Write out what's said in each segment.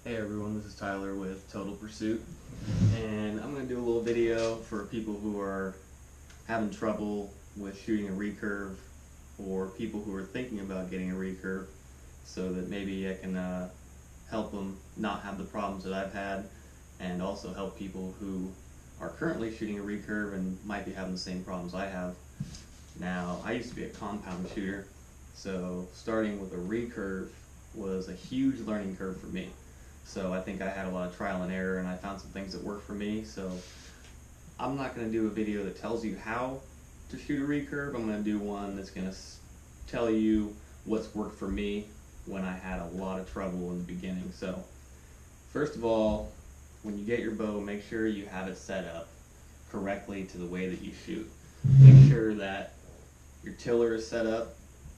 Hey everyone, this is Tyler with Total Pursuit, and I'm going to do a little video for people who are having trouble with shooting a recurve, or people who are thinking about getting a recurve, so that maybe I can help them not have the problems that I've had, and also help people who are currently shooting a recurve and might be having the same problems I have. Now, I used to be a compound shooter, so starting with a recurve was a huge learning curve for me. So I think I had a lot of trial and error, and I found some things that worked for me. So I'm not going to do a video that tells you how to shoot a recurve. I'm going to do one that's going to tell you what's worked for me when I had a lot of trouble in the beginning. So first of all, when you get your bow, make sure you have it set up correctly to the way that you shoot. Make sure that your tiller is set up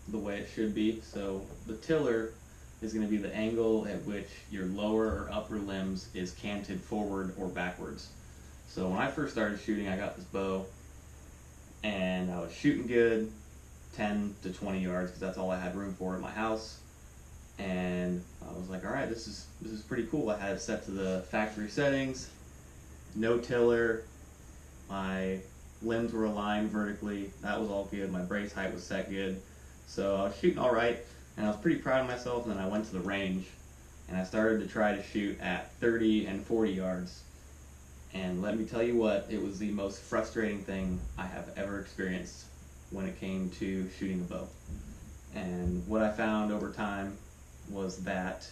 the way it should be. So the tiller is going to be the angle at which your lower or upper limbs is canted forward or backwards. So when I first started shooting, I got this bow and I was shooting good, 10 to 20 yards, because that's all I had room for in my house. And I was like, all right, this is pretty cool. I had it set to the factory settings, no tiller, my limbs were aligned vertically, that was all good, my brace height was set good. So I was shooting all right, and I was pretty proud of myself. And then I went to the range and I started to try to shoot at 30 and 40 yards. And let me tell you what, it was the most frustrating thing I have ever experienced when it came to shooting a bow. And what I found over time was that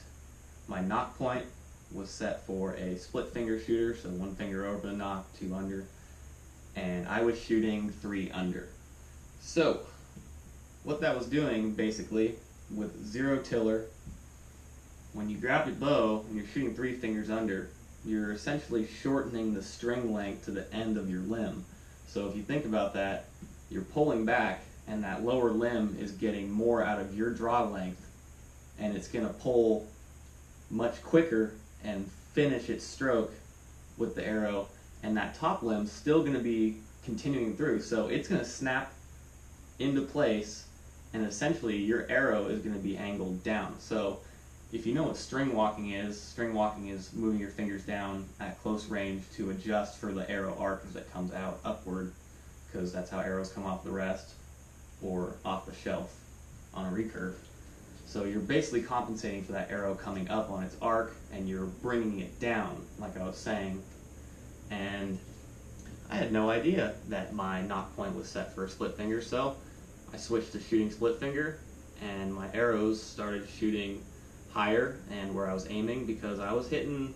my nock point was set for a split finger shooter, so one finger over the nock, two under, and I was shooting 3 under. So what that was doing, basically, with zero tiller, when you grab your bow and you're shooting 3 fingers under, you're essentially shortening the string length to the end of your limb. So if you think about that, you're pulling back and that lower limb is getting more out of your draw length, and it's going to pull much quicker and finish its stroke with the arrow, and that top limb's still going to be continuing through. So it's going to snap into place, and essentially your arrow is going to be angled down. So if you know what string walking is moving your fingers down at close range to adjust for the arrow arc as it comes out upward, because that's how arrows come off the rest or off the shelf on a recurve. So you're basically compensating for that arrow coming up on its arc, and you're bringing it down, like I was saying. And I had no idea that my nock point was set for a split finger, so I switched to shooting split finger, and my arrows started shooting higher and where I was aiming, because I was hitting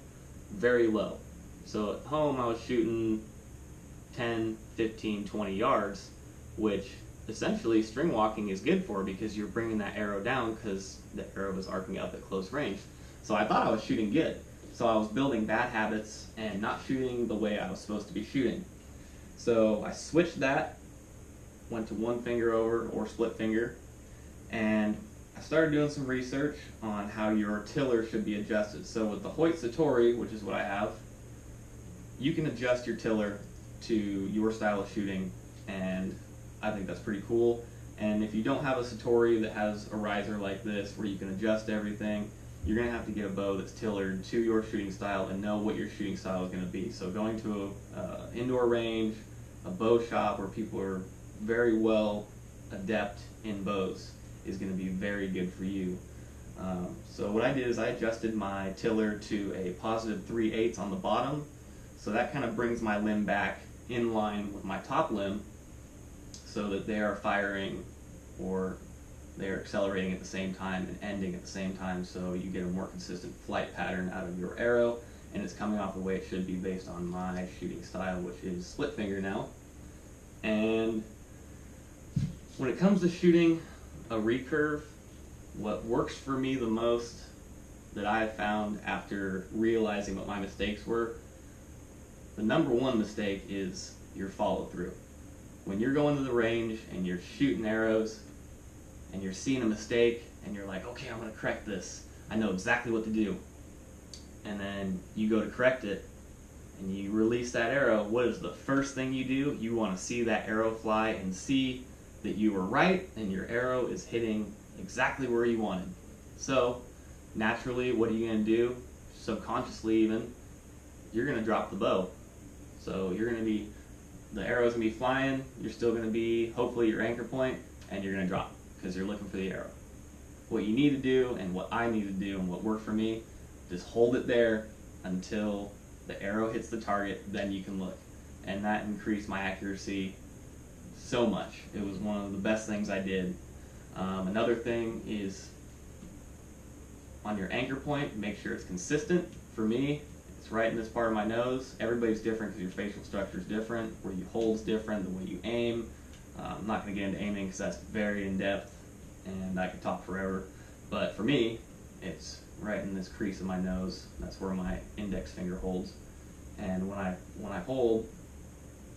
very low. So at home I was shooting 10, 15, 20 yards, which essentially string walking is good for, because you're bringing that arrow down because the arrow is arcing up at close range. So I thought I was shooting good. So I was building bad habits and not shooting the way I was supposed to be shooting. So I switched that, went to 1 finger over or split finger, and I started doing some research on how your tiller should be adjusted. So with the Hoyt Satori, which is what I have, you can adjust your tiller to your style of shooting, and I think that's pretty cool. And if you don't have a Satori that has a riser like this where you can adjust everything, you're going to have to get a bow that's tillered to your shooting style and know what your shooting style is going to be. So going to an indoor range, a bow shop where people are very well adept in bows is going to be very good for you. So what I did is I adjusted my tiller to a positive 3/8 on the bottom, so that kind of brings my limb back in line with my top limb, so that they are firing, or they are accelerating at the same time and ending at the same time, so you get a more consistent flight pattern out of your arrow, and it's coming off the way it should be based on my shooting style, which is split finger now. And when it comes to shooting a recurve, what works for me the most, that I have found after realizing what my mistakes were, the number one mistake is your follow through. When you're going to the range and you're shooting arrows and you're seeing a mistake and you're like, okay, I'm going to correct this, I know exactly what to do, and then you go to correct it and you release that arrow, what is the first thing you do? You want to see that arrow fly and see that you were right and your arrow is hitting exactly where you wanted. So naturally, what are you going to do? subconsciously even, you're going to drop the bow. So the arrow's going to be flying, you're still going to be, hopefully, your anchor point, and you're going to drop because you're looking for the arrow. What you need to do, and what I need to do, and what worked for me, just hold it there until the arrow hits the target, then you can look. And that increased my accuracy so much. It was one of the best things I did. Another thing is, on your anchor point, make sure it's consistent. For me, it's right in this part of my nose. Everybody's different because your facial structure is different, where you hold is different, the way you aim. I'm not going to get into aiming because that's very in-depth and I could talk forever. But for me, it's right in this crease of my nose. That's where my index finger holds. And when I hold,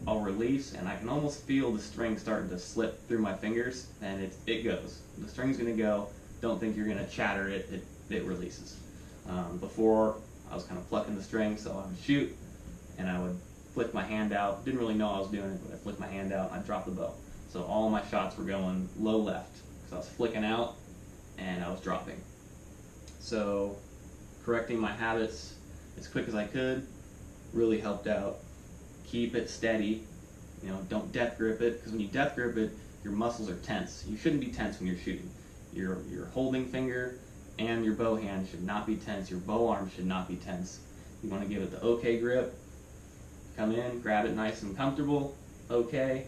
I'll release, and I can almost feel the string starting to slip through my fingers, and it goes. The string's going to go. Don't think you're going to chatter it. It releases. Before, I was kind of plucking the string, so I would shoot, and I would flick my hand out. Didn't really know I was doing it, but I flicked my hand out, and I'd drop the bow. So all my shots were going low left, because I was flicking out, and I was dropping. So correcting my habits as quick as I could really helped out. Keep it steady, don't death grip it, because when you death grip it, your muscles are tense. You shouldn't be tense when you're shooting. Your holding finger and your bow hand should not be tense. Your bow arm should not be tense. You want to give it the okay grip. Come in, grab it nice and comfortable. Okay,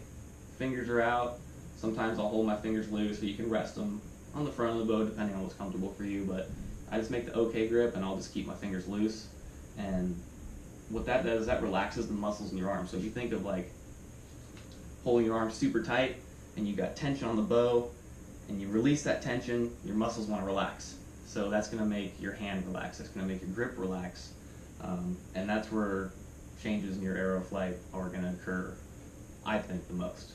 fingers are out. Sometimes I'll hold my fingers loose so you can rest them on the front of the bow depending on what's comfortable for you, but I just make the okay grip and I'll just keep my fingers loose. And what that does is that relaxes the muscles in your arm. So if you think of like holding your arm super tight and you got tension on the bow and you release that tension, your muscles want to relax. So that's going to make your hand relax. That's going to make your grip relax. And that's where changes in your arrow flight are going to occur, I think, the most.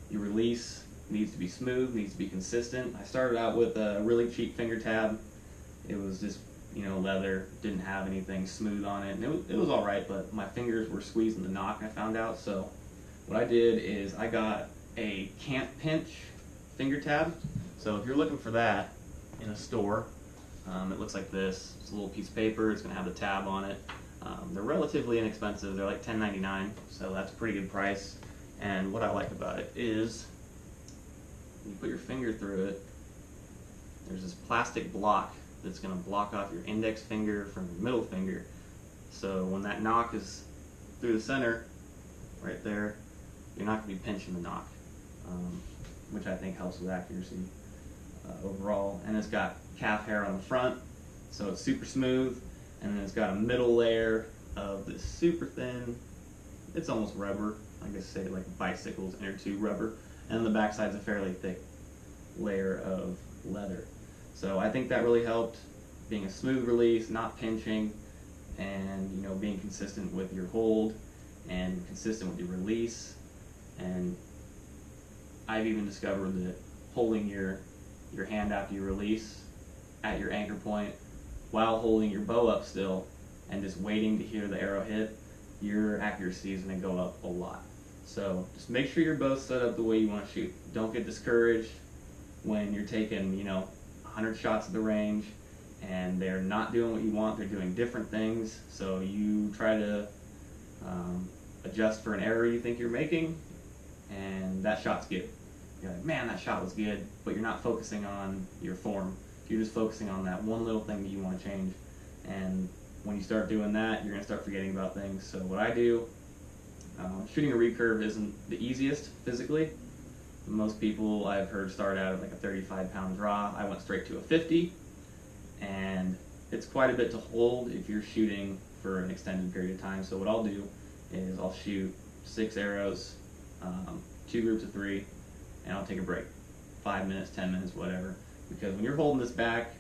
Your release needs to be smooth, needs to be consistent. I started out with a really cheap finger tab. It was just leather, didn't have anything smooth on it, and it was all right, but my fingers were squeezing the knock, I found out. So what I did is I got a can't pinch finger tab. So if you're looking for that in a store, it looks like this. It's a little piece of paper, it's gonna have the tab on it. They're relatively inexpensive, they're like $10.99, so that's a pretty good price. And what I like about it is, when you put your finger through it, there's this plastic block that's going to block off your index finger from your middle finger. So when that knock is through the center, right there, you're not going to be pinching the knock, which I think helps with accuracy overall. And it's got calf hair on the front, so it's super smooth. And then it's got a middle layer of this super thin, it's almost rubber, I guess say like bicycles, inner tube rubber. And then the backside's a fairly thick layer of leather. So I think that really helped, being a smooth release, not pinching, and being consistent with your hold and consistent with your release. And I've even discovered that holding your hand after you release at your anchor point while holding your bow up still and just waiting to hear the arrow hit, your accuracy is going to go up a lot. So just make sure your bow's set up the way you want to shoot. Don't get discouraged when you're taking 100 shots at the range and they're not doing what you want, they're doing different things. So you try to adjust for an error you think you're making, and that shot's good. You're like, man, that shot was good, but you're not focusing on your form. You're just focusing on that one little thing that you want to change. And when you start doing that, you're going to start forgetting about things. So what I do, shooting a recurve isn't the easiest physically. Most people I've heard start out at like a 35-pound draw. I went straight to a 50, and it's quite a bit to hold if you're shooting for an extended period of time. So what I'll do is I'll shoot 6 arrows, 2 groups of 3, and I'll take a break, 5 minutes, 10 minutes, whatever. Because when you're holding this back,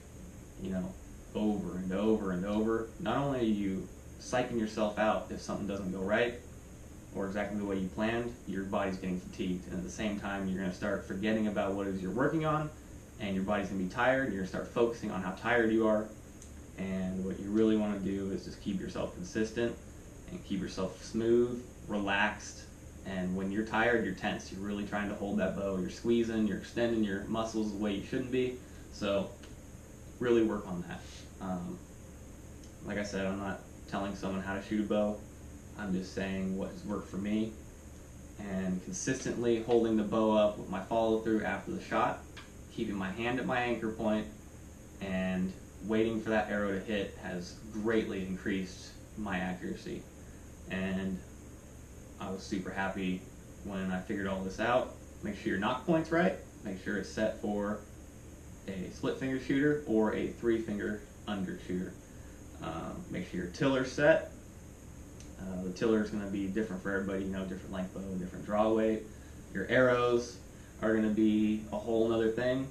over and over and over, not only are you psyching yourself out if something doesn't go right or exactly the way you planned, your body's getting fatigued, and at the same time you're going to start forgetting about what it is you're working on, and your body's going to be tired. You're going to start focusing on how tired you are, and what you really want to do is just keep yourself consistent and keep yourself smooth, relaxed. And when you're tired, you're tense. You're really trying to hold that bow. You're squeezing, you're extending your muscles the way you shouldn't be. So really work on that. Um, like I said, I'm not telling someone how to shoot a bow. I'm just saying what has worked for me, and consistently holding the bow up with my follow through after the shot, keeping my hand at my anchor point, and waiting for that arrow to hit has greatly increased my accuracy. And I was super happy when I figured all this out. Make sure your knock point's right. Make sure it's set for a split finger shooter or a 3-finger under shooter. Make sure your tiller's set. The tiller is going to be different for everybody, different length bow, different draw weight. Your arrows are going to be a whole nother thing.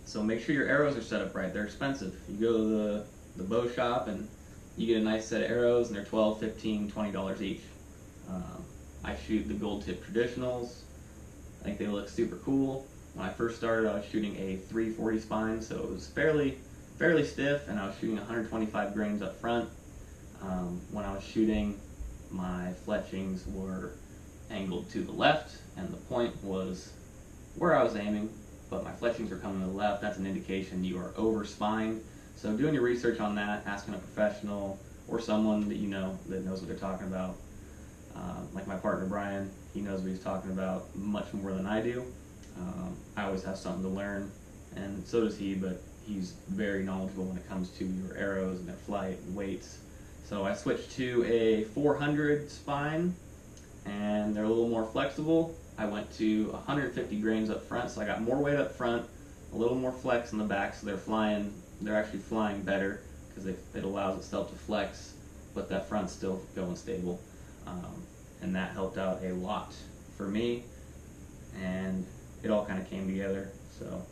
So make sure your arrows are set up right. They're expensive. You go to the bow shop and you get a nice set of arrows and they're $12, $15, $20 each. I shoot the gold tip traditionals. I think they look super cool. When I first started, I was shooting a 340 spine, so it was fairly stiff, and I was shooting 125 grains up front. When I was shooting, my fletchings were angled to the left, and the point was where I was aiming, but my fletchings were coming to the left. That's an indication you are over spined. So doing your research on that, asking a professional or someone that you know that knows what they're talking about. Like my partner Brian, he knows what he's talking about much more than I do. I always have something to learn, and so does he, but he's very knowledgeable when it comes to your arrows and their flight and weights. So I switched to a 400 spine, and they're a little more flexible. I went to 150 grains up front, so I got more weight up front, a little more flex in the back, so they're actually flying better because it allows itself to flex, but that front's still going stable. And that helped out a lot for me, and it all kind of came together. So